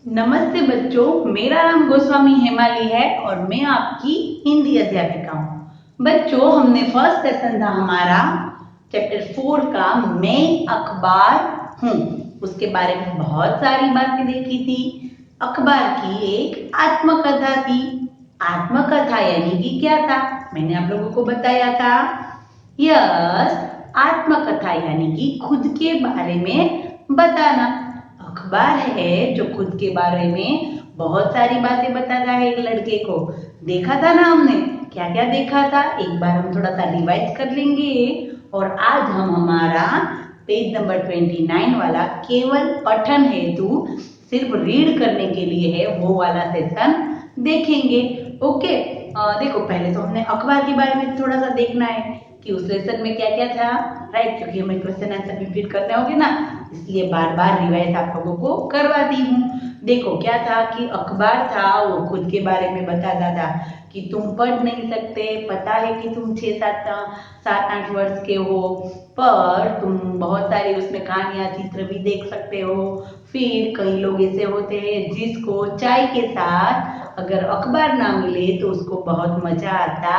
नमस्ते बच्चों, मेरा नाम गोस्वामी हेमाली है और मैं आपकी हिंदी अध्यापिका हूँ। बच्चों, हमने फर्स्ट लेसन था हमारा चैप्टर 4 का मैं अखबार हूँ। उसके बारे में बहुत सारी बातें देखी थी। अखबार की एक आत्मकथा थी। आत्मकथा यानी कि क्या था, मैंने आप लोगों को बताया था। यस, आत्मकथा यानी कि खुद के बारे में बताना। अखबार है जो खुद के बारे में बहुत सारी बातें बताता है एक लड़के को। देखा था ना हमने, क्या क्या देखा था, एक बार हम थोड़ा सा रिवाइज कर लेंगे। और आज हम हमारा पेज नंबर 29 वाला केवल पठन हेतु सिर्फ रीड करने के लिए है वो वाला सेशन देखेंगे। ओके, देखो पहले तो हमने अखबार के बारे में थोड़ा सा देखना है कि उस लेसन में क्या क्या था, राइट, क्योंकि हमें क्वेश्चन आंसर रिपीट करने होंगे ना, इसलिए बार बार रिवाइज आप लोगों को करवाती हूँ। देखो क्या था कि अखबार था वो खुद के बारे में बताता था कि तुम पढ़ नहीं सकते, पता है कि तुम 6-7-8 वर्ष के हो, पर तुम बहुत सारी उसमें कहानियां चित्र भी देख सकते हो। फिर कई लोग ऐसे होते हैं जिसको चाय के साथ अगर अखबार ना मिले तो उसको बहुत मजा आता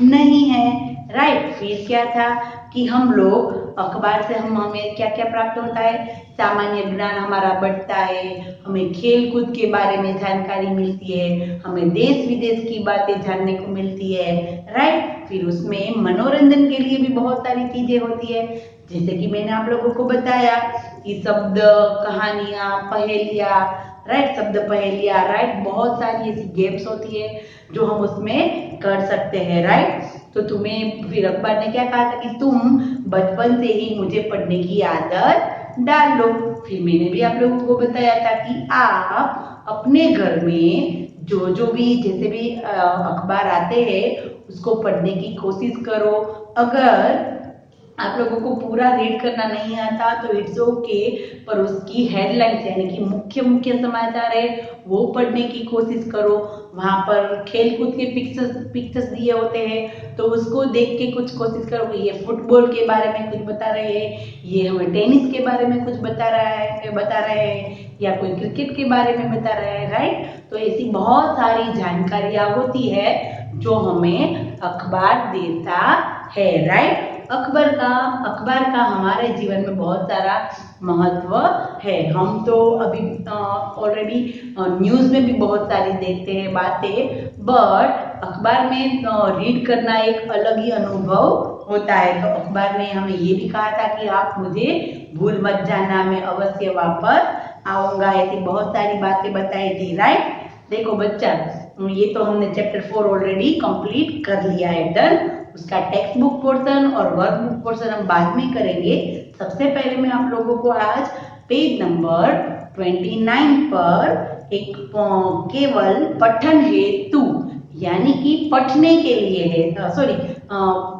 नहीं है, राइट। फिर क्या था कि हम लोग अखबार से हमें क्या क्या प्राप्त होता है, सामान्य ज्ञान हमारा बढ़ता है, हमें खेल कूद के बारे में जानकारी मिलती है, हमें देश विदेश की बातें जानने को मिलती है, राइट। फिर उसमें मनोरंजन के लिए भी बहुत सारी चीजें होती है, जैसे कि मैंने आप लोगों को बताया कि शब्द, कहानियां, पहेलियां, राइट, शब्द पहेलियां, राइट, बहुत सारी ऐसी गेम्स होती है जो हम उसमें कर सकते हैं, राइट। तो तुम्हें फिर अखबार ने क्या कहा था कि तुम बचपन से ही मुझे पढ़ने की आदत डाल लो। फिर मैंने भी आप लोगों को बताया था कि आप अपने घर में जो जो भी जैसे भी अखबार आते हैं उसको पढ़ने की कोशिश करो। अगर आप लोगों को पूरा रीड करना नहीं आता तो इट्स ओके, पर उसकी हेडलाइंस यानी कि मुख्य मुख्य समाचार है वो पढ़ने की कोशिश करो। वहां पर खेल कूद के पिक्चर्स पिक्चर्स दिए होते हैं तो उसको देख के कुछ कोशिश करो कि ये फुटबॉल के बारे में कुछ बता रहे हैं, ये हमें टेनिस के बारे में कुछ बता रहे हैं, या कोई क्रिकेट के बारे में बता रहे हैं, राइट। तो ऐसी बहुत सारी जानकारियां होती है जो हमें अखबार देता है, राइट। अखबार का हमारे जीवन में बहुत सारा महत्व है। हम तो अभी ऑलरेडी न्यूज़ में भी बहुत सारी देखते हैं बातें, बट अखबार में रीड करना एक अलग ही अनुभव होता है। तो अखबार ने हमें ये भी कहा था कि आप मुझे भूल मत जाना, मैं अवश्य वापस आऊंगा, ऐसी बहुत सारी बातें बताई थी, राइट। देखो बच्चा, ये तो हमने चैप्टर 4 ऑलरेडी कंप्लीट कर लिया है, डन। उसका टेक्स्ट बुक पोर्शन और वर्क बुक पोर्शन हम बाद में करेंगे। सबसे पहले मैं आप लोगों को आज पेज नंबर 29 पर एक केवल पठन हेतु यानी कि पढ़ने के लिए है, सॉरी,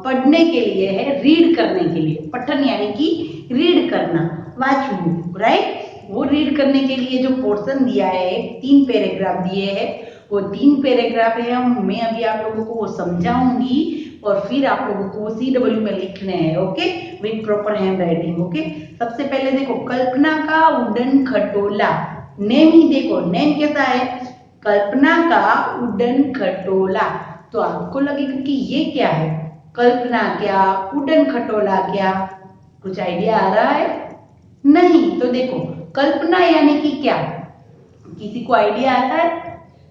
पढ़ने के लिए है, रीड करने के लिए। पठन यानी कि रीड करना, वाचू, राइट। वो रीड करने के लिए जो पोर्शन दिया है, 3 पैराग्राफ दिए हैं, वो 3 पैराग्राफ है। मैं अभी आप लोगों को वो समझाऊंगी और फिर आप लोगों को CW में लिखने हैं, okay, with proper hand writing, okay. सबसे पहले देखो, कल्पना का उड़न खटोला। नेम ही देखो, नेम कैसा है, कल्पना का उड़न खटोला। तो आपको लगेगा कि ये क्या है, कल्पना क्या, उड़न खटोला क्या, कुछ आइडिया आ रहा है? नहीं। तो देखो, कल्पना यानी कि क्या, किसी को आइडिया आता है?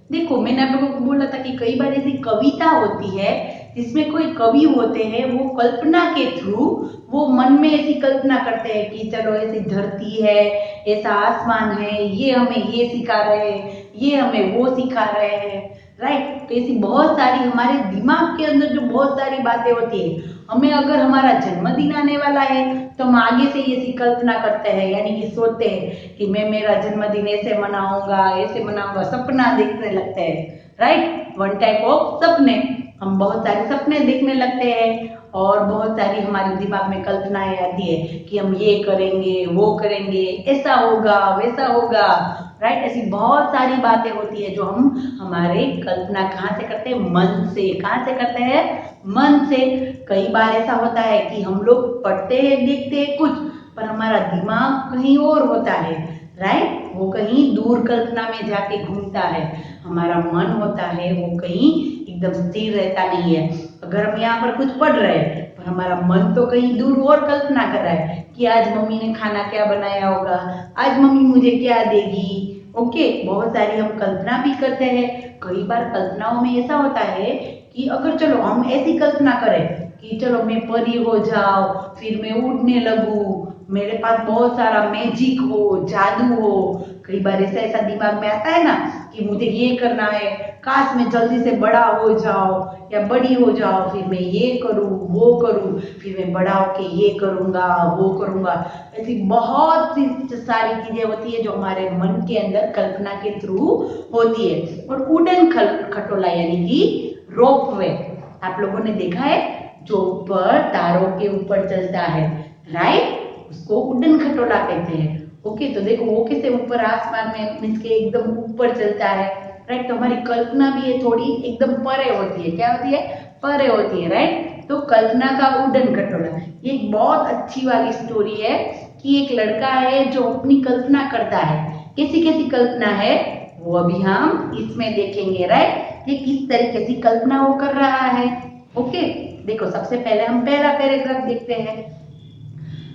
देखो, मैंने आप लोगों को बोला था कि कई बार ऐसी कविता होती है जिसमें कोई कवि होते हैं, वो कल्पना के थ्रू वो मन में ऐसी कल्पना करते हैं कि चलो ऐसी धरती है, ऐसा आसमान है, ये हमें ये सिखा रहे हैं, ये हमें वो सिखा रहे हैं, राइट। तो ऐसी बहुत सारी हमारे दिमाग के अंदर जो बहुत सारी बातें होती है, हमें अगर हमारा जन्मदिन आने वाला है तो हम आगे से ये कल्पना करते हैं, यानी कि सोचते हैं कि मैं मेरा जन्मदिन ऐसे मनाऊंगा, ऐसे मनाऊंगा, सपना देखने लगते हैं, राइट। वन टाइप ऑफ सपने, हम बहुत सारे सपने देखने लगते हैं और बहुत सारी हमारे दिमाग में कल्पनाएं आती है कि हम ये करेंगे, वो करेंगे, ऐसा होगा, वैसा होगा, राइट। ऐसी बहुत सारी बातें होती है जो हम हमारे कल्पना कहाँ से करते हैं, मन से। कहाँ से करते हैं? मन से। कई बार ऐसा होता है कि हम लोग पढ़ते हैं, देखते हैं कुछ, पर हमारा दिमाग कहीं और होता है, राइट। वो कहीं दूर कल्पना में जाके घूमता है। हमारा मन होता है वो कहीं एकदम स्थिर रहता नहीं है। अगर हम यहाँ पर कुछ पढ़ रहे हैं पर हमारा मन तो कहीं दूर और कल्पना कर रहा है कि आज मम्मी ने खाना क्या बनाया होगा, आज मम्मी मुझे क्या देगी। ओके, बहुत सारी हम कल्पना भी करते हैं। कई बार कल्पनाओं में ऐसा होता है कि अगर चलो हम ऐसी कल्पना करें कि चलो मैं परी हो जाओ, फिर मैं उड़ने लगूं, मेरे पास बहुत सारा मैजिक हो, जादू हो। कई बार ऐसा ऐसा दिमाग में आता है ना कि मुझे ये करना है, काश मैं जल्दी से बड़ा हो जाओ या बड़ी हो जाओ, फिर मैं ये करूं वो करूं, फिर मैं बड़ा होके ये करूंगा वो करूंगा। ऐसी बहुत सी सारी चीजें होती है जो हमारे मन के अंदर कल्पना के थ्रू होती है। और उड़न खटोला यानी कि रोपवे आप लोगों ने देखा है, जो ऊपर तारों के ऊपर चलता है, राइट, उसको उड़न खटोला कहते हैं। ओके, तो देखो वो कैसे ऊपर आसमान में मीन्स के एकदम ऊपर चलता है, राइट। तो हमारी कल्पना भी है थोड़ी एकदम परे होती है। क्या होती है? परे होती है, राइट। तो कल्पना का उड़न खटोला ये एक बहुत अच्छी वाली स्टोरी है कि एक लड़का है जो अपनी कल्पना करता है। कैसी कैसी कल्पना है वो अभी हम इसमें देखेंगे, राइट। ये किस तरीके से कल्पना वो कर रहा है। ओके, देखो सबसे पहले हम पहला पैराग्राफ देखते हैं।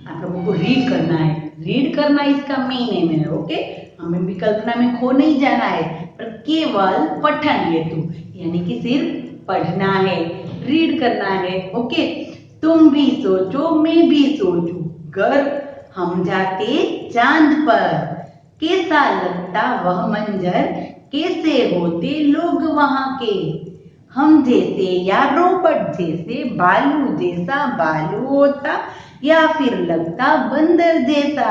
आप लोगों को रीड करना है, रीड करना इसका मेन एम है। ओके, हमें भी कल्पना में खो नहीं जाना है, पर केवल पठन हेतु यानी कि सिर्फ पढ़ना है, रीड करना है। ओके, तुम भी सोचो मैं भी सोचूं, अगर हम जाते चांद पर, कैसा लगता वह मंजर, कैसे होते लोग वहां के, हम जैसे या रोबोट जैसे, भालू जैसा भालू होता या फिर लगता बंदर जैसा।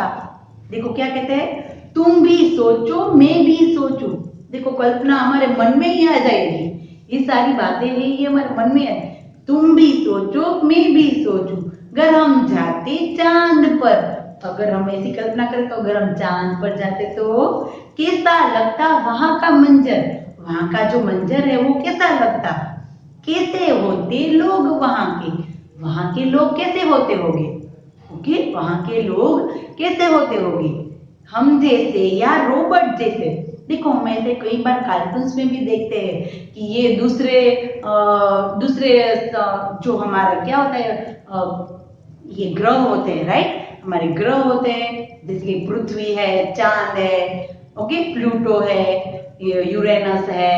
देखो क्या कहते हैं, तुम भी सोचो मैं भी सोचूं। देखो कल्पना हमारे मन में ही आ जाएगी, ये सारी बातें हैं ये हमारे मन में है। तुम भी सोचो मैं भी सोचूं, अगर हम जाते चांद पर, अगर हम ऐसी कल्पना करें तो अगर हम चांद पर जाते तो कैसा लगता वहां का मंजर, वहां का जो मंजर है वो कैसा लगता, कैसे होते लोग वहां के लोग कैसे होते होंगे। ओके, वहां के लोग कैसे होते होंगे, हम जैसे या रोबोट जैसे। देखो हम ऐसे कई बार कार्टून्स में भी देखते हैं कि ये दूसरे जो हमारा क्या होता है, ये ग्रह होते हैं, राइट। हमारे ग्रह होते हैं जैसे कि पृथ्वी है, चांद है, ओके, प्लूटो है, यूरेनस है,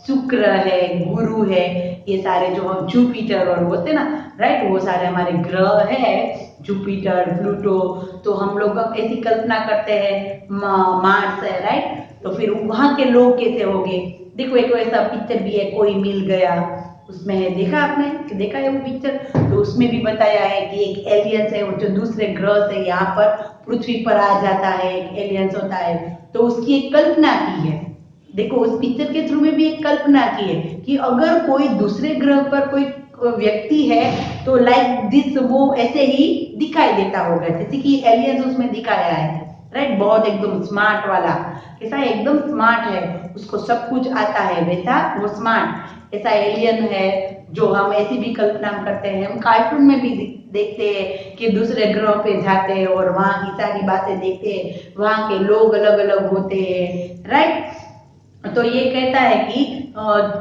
शुक्र है, गुरु है, ये सारे जो हम जुपिटर और होते हैं ना, राइट, वो सारे हमारे ग्रह है, जुपिटर प्लूटो। तो हम लोग ऐसी कल्पना करते हैं मार्स है, राइट। तो फिर वहां के लोग कैसे होंगे। देखो एक ऐसा पिक्चर भी है, कोई मिल गया, उसमें है, देखा आपने कि देखा है वो पिक्चर, तो उसमें भी बताया है कि एक एलियंस है वो जो दूसरे ग्रह से यहाँ पर पृथ्वी पर आ जाता है, एक एलियंस होता है, तो उसकी एक कल्पना की है। देखो उस पिक्चर के थ्रू में भी एक कल्पना की है कि अगर कोई दूसरे ग्रह पर कोई व्यक्ति है तो लाइक दिस वो ऐसे ही दिखाई देता होगा जैसे कि एलियंस उसमें दिखाया है, राइट। बहुत एकदम स्मार्ट वाला, कैसा है, एकदम स्मार्ट है, उसको सब कुछ आता है, वैसा वो स्मार्ट ऐसा एलियन है। जो हम ऐसी भी कल्पना करते हैं, हम कार्टून में भी देखते हैं कि दूसरे ग्रह पे जाते हैं और वहां की सारी बातें देखते हैं, वहां के लोग अलग अलग होते हैं, राइट। तो ये कहता है कि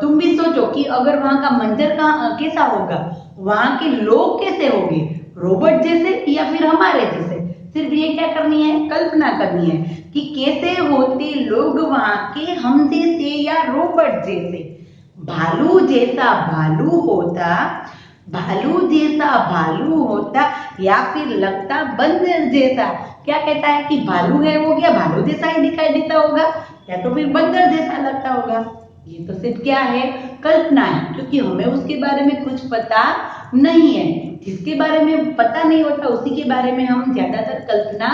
तुम भी सोचो कि अगर वहां का मंजर कैसा होगा, वहां के लोग कैसे होंगे, रोबोट जैसे या फिर हमारे जैसे। सिर्फ ये क्या करनी है, कल्पना करनी है कि कैसे होते लोग वहां के, हम जैसे या रोबोट जैसे। भालू जैसा भालू होता, भालू जैसा भालू होता या फिर लगता बंदर जैसा। क्या कहता है कि भालू है वो क्या भालू जैसा ही दिखाई देता होगा या तो फिर बंदर जैसा लगता होगा। ये तो सिर्फ क्या है, कल्पना है, क्योंकि हमें उसके बारे में कुछ पता नहीं है। जिसके बारे में पता नहीं होता उसी के बारे में हम ज्यादातर कल्पना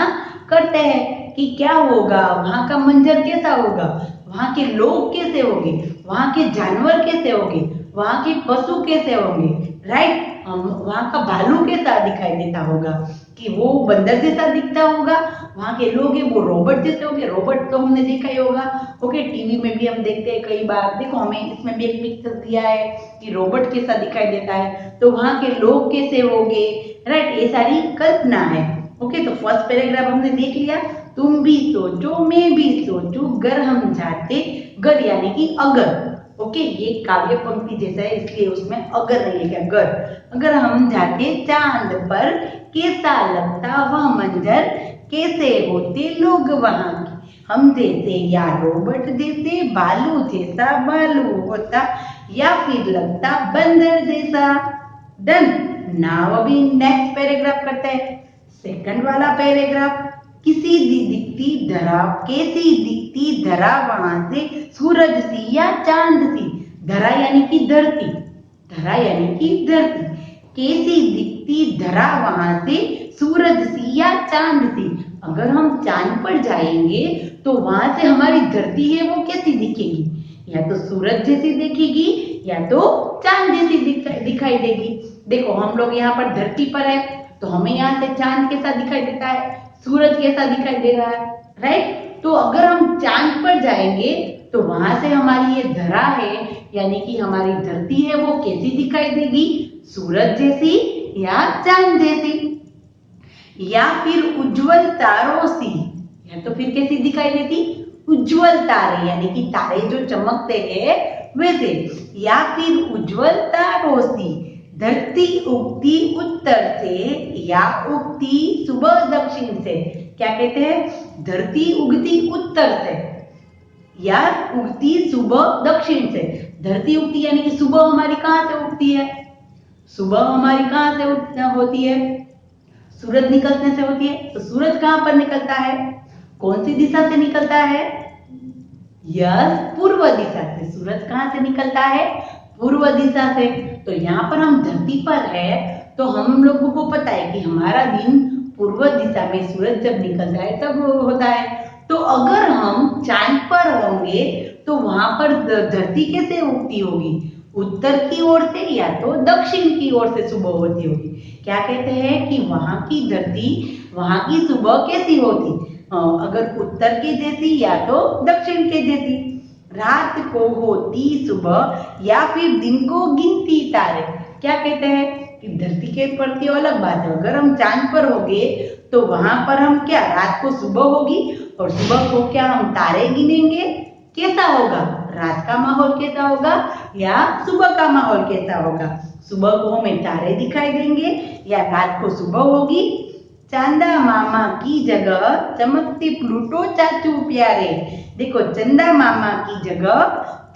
करते हैं कि क्या होगा, वहां का मंजर कैसा होगा, वहां के लोग कैसे होंगे, वहां के जानवर कैसे होंगे, वहां के पशु कैसे होंगे, राइट। वहां का भालू कैसा दिखाई देता होगा, कि वो बंदर जैसा दिखता होगा, वहां के लोग हैं वो रोबोट जैसे होंगे, रोबोट तो हमने देखा ही होगा। ओके, टीवी में भी हम देखते हैं कई बार, देखो हमें इसमें भी एक पिक्चर दिया है कि रोबोट कैसा दिखाई देता है, तो वहां के लोग कैसे होंगे, राइट। ये सारी कल्पना है। ओके, तो फर्स्ट पैराग्राफ हमने देख लिया। तुम भी सोचो मैं भी सोचूं, गर हम जाते, गर यानी कि अगर, ओके, ये काव्य पंक्ति जैसा है इसलिए उसमें अगर नहीं लिखा, गर। अगर हम जाते चांद पर, कैसा लगता वह मंजर, कैसे होते लोग वहां के, हम जैसे या रोबोट जैसे, भालू जैसा भालू होता, या फिर लगता बंदर जैसा। डन। नाउ अभी नेक्स्ट पैराग्राफ करते हैं, सेकंड वाला पैराग्राफ। किसी दिखती धरा, कैसी दिखती धरा वहां से, सूरज सी या चांद सी। धरा यानी कि धरती, धरा यानी कि धरती। कैसी दिखती धरा वहां से, सूरज सी या चांद सी। अगर हम चांद पर जाएंगे तो वहां से हमारी धरती है वो कैसी दिखेगी, या तो सूरज जैसी दिखेगी या तो चांद जैसी दिखाई देगी। देखो हम लोग यहाँ पर धरती पर है तो हमें यहाँ से चांद कैसा दिखाई देता है, सूरज कैसा दिखाई दे रहा है, राइट। तो अगर हम चांद पर जाएंगे तो वहां से हमारी ये धरा है यानी कि हमारी धरती है वो कैसी दिखाई देगी, सूरज जैसी या चांद जैसी। या फिर उज्जवल तारों सी, या तो फिर कैसी दिखाई देती, उज्जवल तारे यानी कि तारे जो चमकते हैं वैसे। या फिर उज्जवल तारों सी, धरती उगती उत्तर से या उगती सुबह दक्षिण से। क्या कहते हैं, धरती उगती उत्तर से या उगती सुबह दक्षिण से। धरती उगती यानी कि सुबह हमारी कहाँ से उगती है, सुबह हमारी कहाँ से होती है, सूरज निकलने से होती है। तो सूरज कहाँ पर निकलता है, कौन सी दिशा से निकलता है, यस, पूर्व दिशा से। सूरज कहाँ से निकलता है, पूर्व दिशा से। तो यहाँ पर हम धरती पर है तो हम लोगों को पता है कि हमारा दिन पूर्व दिशा में सूरज जब निकलता है तब होता है। तो अगर हम चांद पर होंगे तो वहां पर धरती कैसे उगती होगी, उत्तर की ओर से या तो दक्षिण की ओर से सुबह होती होगी। क्या कहते हैं कि वहां की धरती, वहां की सुबह कैसी होती, अगर उत्तर के जैसी या तो दक्षिण के जैसी। रात को होती सुबह या फिर दिन को गिनती तारे। क्या कहते हैं कि धरती के प्रति अलग बात है, अगर हम चांद पर होंगे तो वहां पर हम क्या, रात को सुबह होगी और सुबह को क्या हम तारे गिनेंगे। कैसा होगा, रात का माहौल कैसा होगा या सुबह का माहौल कैसा होगा। सुबह को हमें तारे दिखाई देंगे या रात को सुबह होगी। चंदा मामा की जगह चमकते प्लूटो चाचू प्यारे। देखो चंदा मामा की जगह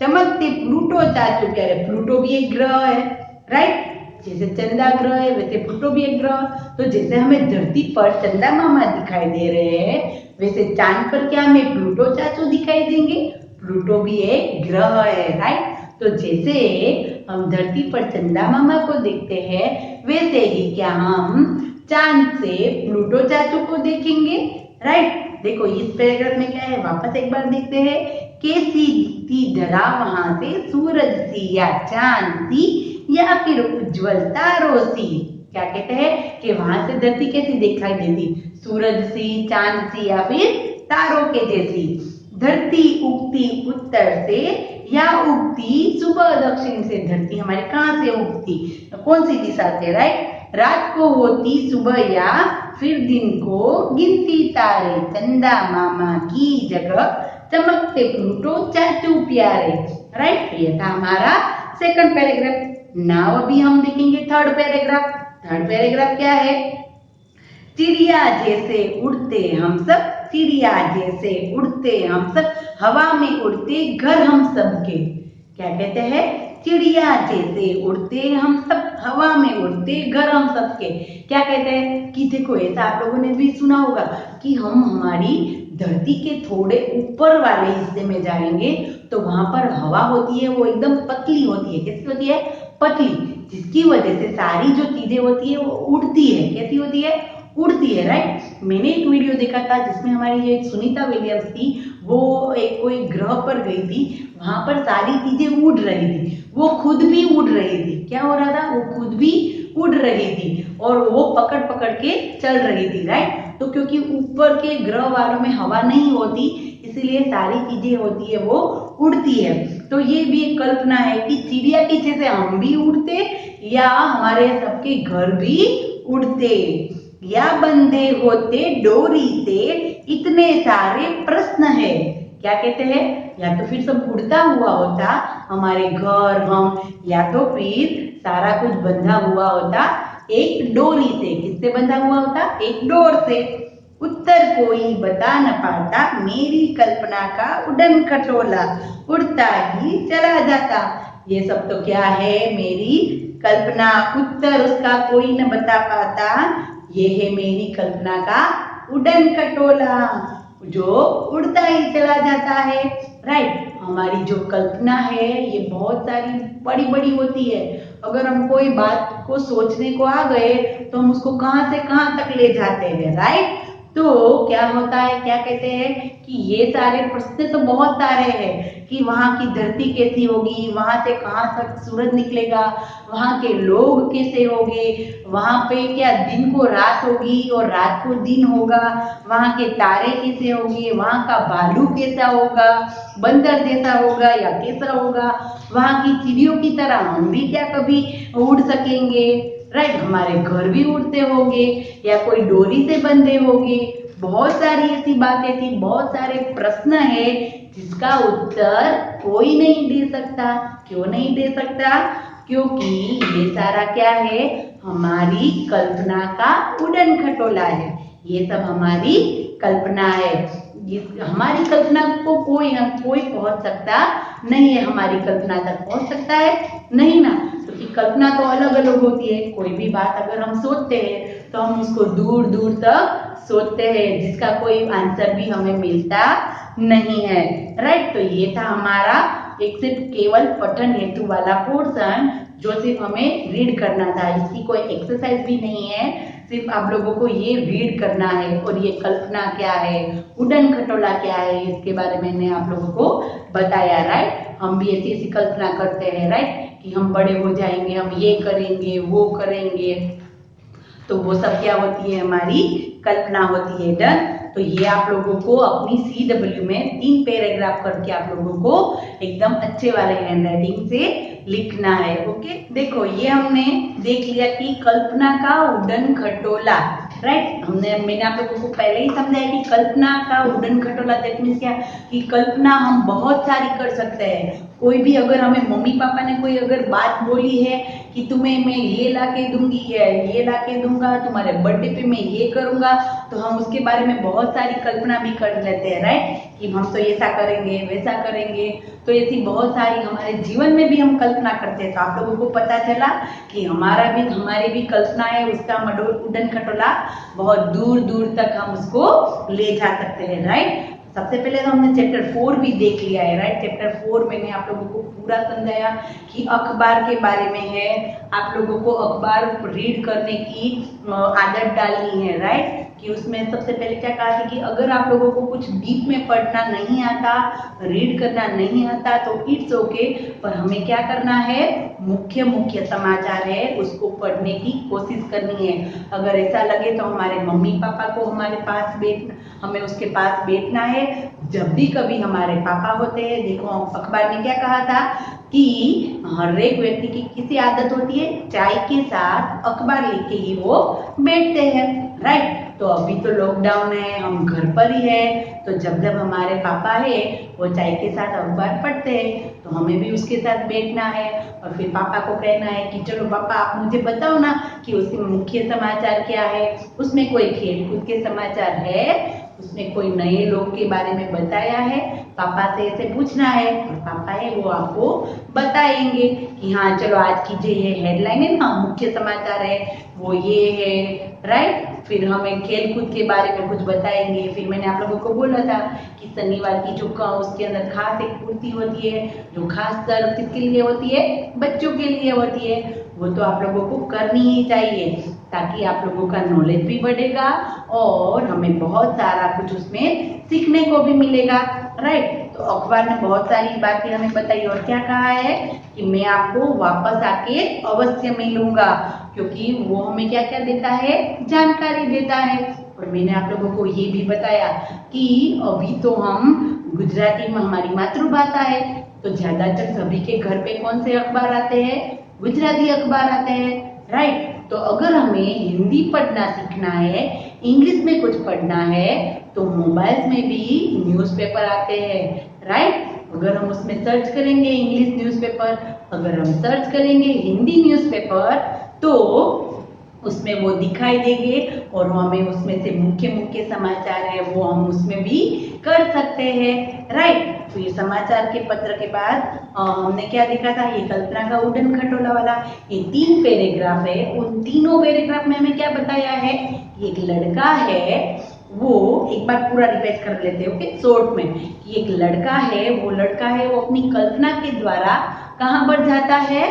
चमकते प्लूटो चाचू प्यारे। प्लूटो भी एक ग्रह है, राइट। जैसे चंदा ग्रह है वैसे प्लूटो भी एक ग्रह। तो जैसे हमें धरती पर चंदा मामा दिखाई दे रहे हैं वैसे चांद पर क्या हमें प्लूटो चाचू दिखाई देंगे। प्लूटो भी एक ग्रह है, राइट। तो जैसे हम धरती पर चंदा मामा को देखते हैं वैसे ही क्या हम चांद से प्लूटो चाचू को देखेंगे, राइट। देखो इस पैराग्राफ में क्या है, वापस एक बार देखते हैं। कैसी दिखती धरा वहां से, सूरज सी या चांद सी या फिर उज्जवल तारों सी। क्या कहते हैं कि वहां से धरती कैसी दिखाई देती, सूरज सी, चांद सी या फिर तारों के जैसी। धरती उगती उत्तर से या उगती सुबह दक्षिण से। धरती हमारी कहाँ से उगती, कौन सी दिशा से, राइट। रात को होती सुबह या फिर दिन को गिनती तारे। चंदा मामा की जगह चमकते प्लूटो चाचू प्यारे, राइट। ये था हमारा सेकंड पैराग्राफ। नाउ अभी हम देखेंगे थर्ड पैराग्राफ। थर्ड पैराग्राफ क्या है, चिड़िया जैसे उड़ते हम सब, चिड़िया जैसे उड़ते हम सब, हवा में उड़ते घर हम सबके। क्या कहते हैं, चिड़िया जैसे उड़ते हम सब, हवा में उड़ते घर हम सबके। क्या कहते हैं कि देखो ऐसा आप लोगों ने भी सुना होगा कि हम हमारी धरती के थोड़े ऊपर वाले हिस्से में जाएंगे तो वहां पर हवा होती है वो एकदम पतली होती है। कैसी होती है, पतली, जिसकी वजह से सारी जो चीजें होती है वो उड़ती है। कैसी होती है, उड़ती है, राइट। मैंने एक वीडियो देखा था जिसमें हमारी ये सुनीता विलियम्स थी, वो एक कोई ग्रह पर गई थी, वहां पर सारी चीजें उड़ रही थी, वो खुद भी उड़ रही थी। क्या हो रहा था, वो खुद भी उड़ रही थी और वो पकड़ पकड़ के चल रही थी, राइट। तो क्योंकि ऊपर के ग्रह वालों में हवा नहीं होती इसलिए सारी चीजें होती है वो उड़ती है। तो ये भी एक कल्पना है कि चिड़िया के जैसे हम भी उड़ते या हमारे सबके घर भी उड़ते, या बंधे होते डोरी से इतने सारे प्रश्न है। क्या कहते हैं? या तो फिर सब उड़ता हुआ होता हमारे घर, हम, या तो फिर सारा कुछ बंधा हुआ होता एक डोरी से। किससे बंधा हुआ होता? एक डोर से। उत्तर कोई बता न पाता, मेरी कल्पना का उड़न खटोला उड़ता ही चला जाता। ये सब तो क्या है? मेरी कल्पना। उत्तर उसका कोई न बता पाता, ये है मेरी कल्पना का उड़न खटोला जो उड़ता ही चला जाता है। राइट। हमारी जो कल्पना है ये बहुत सारी बड़ी बड़ी होती है। अगर हम कोई बात को सोचने को आ गए तो हम उसको कहां से कहां तक ले जाते हैं। राइट। तो क्या होता है, क्या कहते हैं कि ये सारे प्रश्न तो बहुत सारे हैं कि वहां की धरती कैसी होगी, वहां से कहां तक सूरज निकलेगा, वहां के लोग कैसे होंगे, वहां पे क्या दिन को रात होगी और रात को दिन होगा, वहां के तारे कैसे होंगे, वहां का भालू कैसा होगा, बंदर जैसा होगा या कैसा होगा, वहां की चिड़ियों की तरह हम भी क्या कभी उड़ सकेंगे। राइट। हमारे घर भी उड़ते होंगे या कोई डोरी से बंधे होंगे। बहुत सारी ऐसी बातें थी, बहुत सारे प्रश्न है जिसका उत्तर कोई नहीं दे सकता। क्यों नहीं दे सकता? क्योंकि ये सारा क्या है? हमारी कल्पना का उड़न खटोला है। ये सब हमारी कल्पना है। हमारी कल्पना को कोई पहुंच सकता नहीं है। हमारी कल्पना तक पहुंच सकता है? नहीं ना। क्योंकि कल्पना तो अलग अलग होती है। कोई भी बात अगर हम सोचते हैं तो हम उसको दूर दूर तक सोचते हैं जिसका कोई आंसर भी हमें मिलता नहीं है। राइट। तो ये था हमारा एक सिर्फ केवल पठन हेतु वाला पोर्शन जो सिर्फ हमें रीड करना था। इसकी कोई एक्सरसाइज भी नहीं है, सिर्फ आप लोगों को ये रीड करना है। और ये कल्पना क्या है, उड़न खटोला क्या है, इसके बारे में मैंने आप लोगों को बताया। राइट। हम भी ऐसी ऐसी कल्पना करते हैं। राइट। कि हम बड़े हो जाएंगे, हम ये करेंगे, वो करेंगे। तो वो सब क्या होती है? हमारी कल्पना होती है। डन। तो ये आप लोगों को अपनी CW में 3 पैराग्राफ करके आप लोगों को एकदम अच्छे वाले हैंडराइटिंग से लिखना है। ओके। देखो ये हमने देख लिया कि कल्पना का उड़न खटोला। राइट। मैंने आप लोगों को पहले ही समझाया कि कल्पना का उड़न खटोला दैट मीन्स क्या कि कल्पना हम बहुत सारी कर सकते हैं। कोई भी अगर हमें मम्मी पापा ने कोई अगर बात बोली है कि तुम्हें मैं ये ला के दूंगी, ये ला के दूंगा, तुम्हारे बर्थडे पे मैं ये करूंगा, तो हम उसके बारे में बहुत सारी कल्पना भी कर लेते हैं। राइट। कि हम तो ऐसा करेंगे, वैसा करेंगे। तो ऐसी बहुत सारी हमारे जीवन में भी हम कल्पना करते हैं। तो आप लोगों को पता चला कि हमारी भी कल्पना है, उसका उड़न खटोला बहुत दूर दूर तक हम उसको ले जा सकते हैं। राइट। सबसे पहले तो हमने चैप्टर 4 भी देख लिया है। राइट। चैप्टर 4 मैंने आप लोगों को पूरा समझाया कि अखबार के बारे में है। आप लोगों को अखबार रीड करने की आदत डालनी है। राइट। कि उसमें सबसे पहले क्या कहा था कि अगर आप लोगों को कुछ डीप में पढ़ना नहीं आता, रीड करना नहीं आता तो इट्स ओके, पर हमें क्या करना है? मुख्य मुख्य समाचार है उसको पढ़ने की कोशिश करनी है। अगर ऐसा लगे तो हमारे मम्मी पापा को हमें उसके पास बैठना है। जब भी कभी हमारे पापा होते हैं, देखो अखबार में क्या कहा था कि हर एक व्यक्ति की किसी आदत होती है, चाय के साथ अखबार लेके ही वो बैठते हैं। राइट। तो अभी तो लॉकडाउन है, हम घर पर ही है, तो जब जब हमारे पापा है वो चाय के साथ अखबार पढ़ते हैं तो हमें भी उसके साथ बैठना है और फिर पापा को कहना है कि चलो पापा आप मुझे बताओ ना कि उसके मुख्य समाचार क्या है, उसमें कोई खेलकूद के समाचार है, उसमें कोई नए लोग के बारे में बताया है, पापा से ऐसे पूछना है और पापा है वो आपको बताएंगे कि हाँ चलो आज की जो ये हेडलाइन है ना, मुख्य समाचार है वो ये है। राइट। फिर हमें खेल कूद के बारे में कुछ बताएंगे। फिर मैंने आप लोगों को बोला था कि शनिवार की जो उसके अंदर खास एक पूर्ति होती है जो खास कर किसके लिए होती है? बच्चों के लिए होती है। वो तो आप लोगों को करनी ही चाहिए ताकि आप लोगों का नॉलेज भी बढ़ेगा और हमें बहुत सारा कुछ उसमें सीखने को भी मिलेगा। राइट। तो अखबार ने बहुत सारी बातें हमें बताई और क्या कहा है कि मैं आपको वापस आके अवश्य मिलूंगा, क्योंकि वो हमें क्या क्या देता है? जानकारी देता है। और मैंने आप लोगों को ये भी बताया कि अभी तो हम गुजराती में हमारी मातृभाषा है तो ज्यादातर सभी के घर पे कौन से अखबार आते हैं? गुजराती अखबार आते हैं। राइट। तो अगर हमें हिंदी पढ़ना सीखना है, इंग्लिश में कुछ पढ़ना है, तो मोबाइल्स में भी न्यूज़पेपर आते हैं, राइट। अगर हम उसमें सर्च करेंगे इंग्लिश न्यूज़पेपर, अगर हम सर्च करेंगे हिंदी न्यूज़पेपर, तो उसमें वो दिखाई देंगे और हमें उसमें से मुख्य मुख्य समाचार है वो हम उसमें भी कर सकते हैं, राइट। तो ये समाचार के पत्र के बाद हमने क्या देखा था, ये कल्पना का उड़न खटोला वाला, ये 3 पैराग्राफ है। उन तीनों पैराग्राफ में हमें क्या बताया है, एक लड़का है, वो एक बार पूरा रिवाइज कर लेते हैं, ओके, शॉर्ट में। कि एक लड़का है, वो अपनी कल्पना के द्वारा कहाँ पर जाता है,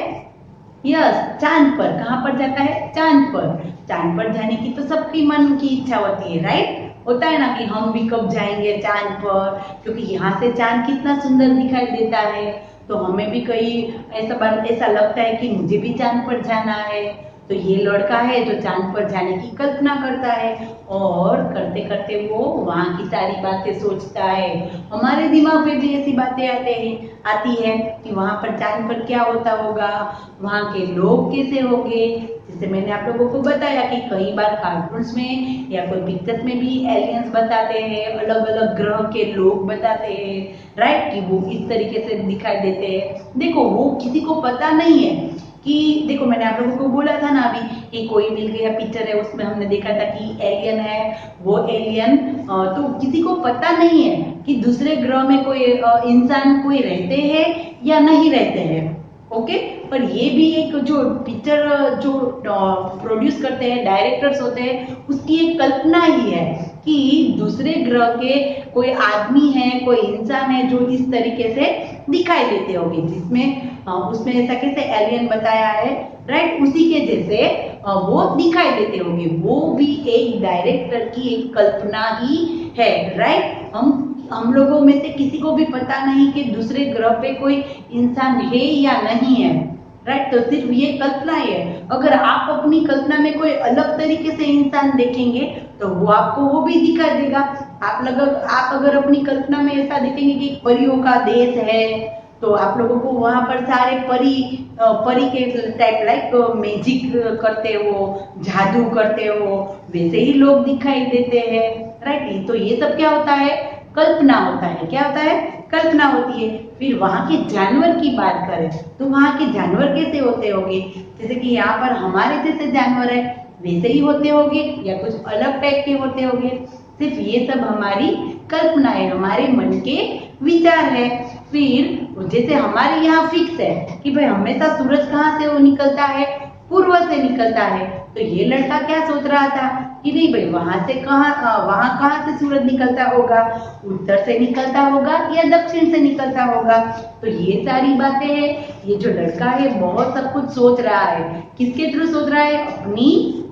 यस, चांद पर। कहाँ पर जाता है, चांद पर। चांद पर जाने की तो सबकी मन की इच्छा होती है, राइट। होता है ना कि हम भी कब जाएंगे चांद पर, क्योंकि यहाँ से चांद कितना सुंदर दिखाई देता है। तो हमें भी कहीं ऐसा लगता है कि मुझे भी चांद पर जाना है। तो ये लड़का है जो चांद पर जाने की कल्पना करता है और करते करते वो वहाँ की सारी बातें सोचता है। हमारे दिमाग में भी ऐसी बातें आती है कि वहाँ पर चांद पर क्या होता होगा, वहाँ के लोग कैसे होंगे। जैसे मैंने आप लोगों को बताया कि कई बार कार्टून्स में या कोई पिक्चर्स में भी एलियंस बताते हैं, अलग अलग ग्रह के लोग बताते हैं, राइट, कि वो इस तरीके से दिखाई देते हैं। देखो वो किसी को पता नहीं है कि, देखो मैंने आप लोगों को बोला था ना अभी कि कोई मिल गया पिक्चर है, उसमें हमने देखा था कि एलियन है, वो एलियन तो किसी को पता नहीं है कि दूसरे ग्रह में कोई इंसान कोई रहते हैं या नहीं रहते हैं, ओके। पर ये भी एक जो पिक्चर जो प्रोड्यूस करते हैं, डायरेक्टर्स होते हैं, उसकी एक कल्पना ही है कि दूसरे ग्रह के कोई आदमी है, कोई इंसान है जो इस तरीके से दिखाई देते होंगे, जिसमें उसमें ऐसा कैसे एलियन बताया है, राइट, उसी के जैसे वो दिखाई देते होंगे। वो भी एक डायरेक्टर की एक कल्पना ही है, राइट। हम लोगों में से किसी को भी पता नहीं कि दूसरे ग्रह पे कोई इंसान है या नहीं है, राइट। तो सिर्फ ये कल्पना है। अगर आप अपनी कल्पना में कोई अलग तरीके से इंसान देखेंगे तो वो आपको वो भी दिखाई देगा। आप अगर अपनी कल्पना में ऐसा देखेंगे कि परियों का देश है, तो आप लोगों को वहां पर सारे परी के टाइप लाइक मैजिक करते हो, जादू करते हो, वैसे ही लोग दिखाई देते हैं, राइट। तो ये सब क्या होता है, कल्पना होता है। क्या होता है, कल्पना होती है। फिर वहां के जानवर की बात करें तो वहां के जानवर कैसे होते होंगे, जैसे कि यहाँ पर हमारे जैसे जानवर है वैसे ही होते होंगे या कुछ अलग टाइप के होते होंगे। सिर्फ ये सब हमारी कल्पना है, हमारे मन के विचार है। फिर जैसे हमारे यहाँ फिक्स है कि भाई हमेशा सूरज कहाँ से वो निकलता है, पूर्व से निकलता है। तो ये लड़का क्या सोच रहा था कि नहीं भाई वहां कहाँ से सूरज निकलता होगा, उत्तर से निकलता होगा या दक्षिण से निकलता होगा। तो ये सारी बातें हैं। ये जो लड़का है बहुत सब कुछ सोच रहा है, किसके थ्रू सोच रहा है, अपनी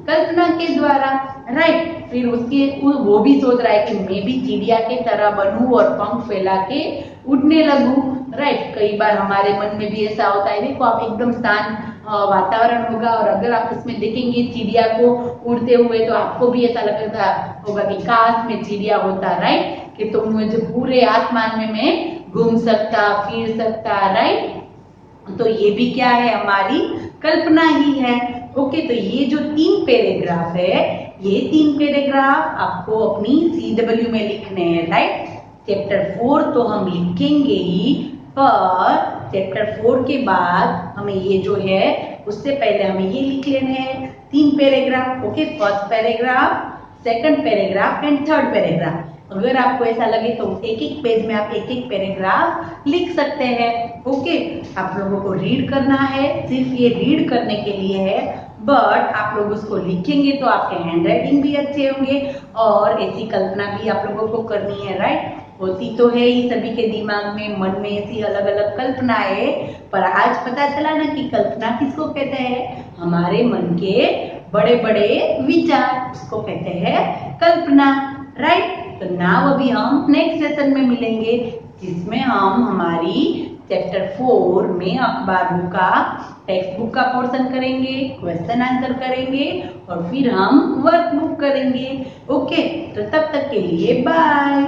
कल्पना के द्वारा, राइट। फिर वो भी सोच रहा है कि मैं भी चिड़िया के तरह बनूं और पंख फैला के उड़ने लगूं, राइट। कई बार हमारे मन में भी ऐसा होता है। देखो आप एकदम शांत वातावरण होगा और अगर आप उसमें देखेंगे चिड़िया को उड़ते हुए तो आपको भी ऐसा लगता होगा कि काश में चिड़िया होता, राइट, कि तो मुझे पूरे आसमान में मैं घूम सकता, फिर सकता, राइट। तो ये भी क्या है, हमारी कल्पना ही है, ओके। तो ये जो 3 पैराग्राफ है, ये 3 पैराग्राफ आपको अपनी CW में लिखने हैं, राइट। चैप्टर 4 तो हम लिखेंगे ही, पर चैप्टर 4 के बाद हमें ये जो है उससे पहले हमें ये लिख लेने हैं 3 paragraph, okay. First paragraph, second paragraph and third paragraph. अगर आपको ऐसा लगे तो एक एक पेज में आप एक एक पैराग्राफ लिख सकते हैं, ओके। आप लोगों को रीड करना है, सिर्फ ये रीड करने के लिए है, बट आप लोग उसको लिखेंगे तो आपके हैंड राइटिंग भी अच्छे होंगे और ऐसी कल्पना भी आप लोगों को करनी है, राइट। होती तो है ही सभी के दिमाग में, मन में ऐसी अलग अलग कल्पनाएं, पर आज पता चला ना कि कल्पना किसको कहते हैं, हमारे मन के बड़े बड़े विचार, उसको कहते हैं कल्पना, राइट। तो नाउ अभी हम नेक्स्ट सेशन में मिलेंगे जिसमें हम हमारी चैप्टर 4 में अखबारों का टेक्स्ट बुक का पोर्शन करेंगे, क्वेश्चन आंसर करेंगे और फिर हम वर्क बुक करेंगे, ओके। तो तब तक के लिए बाय।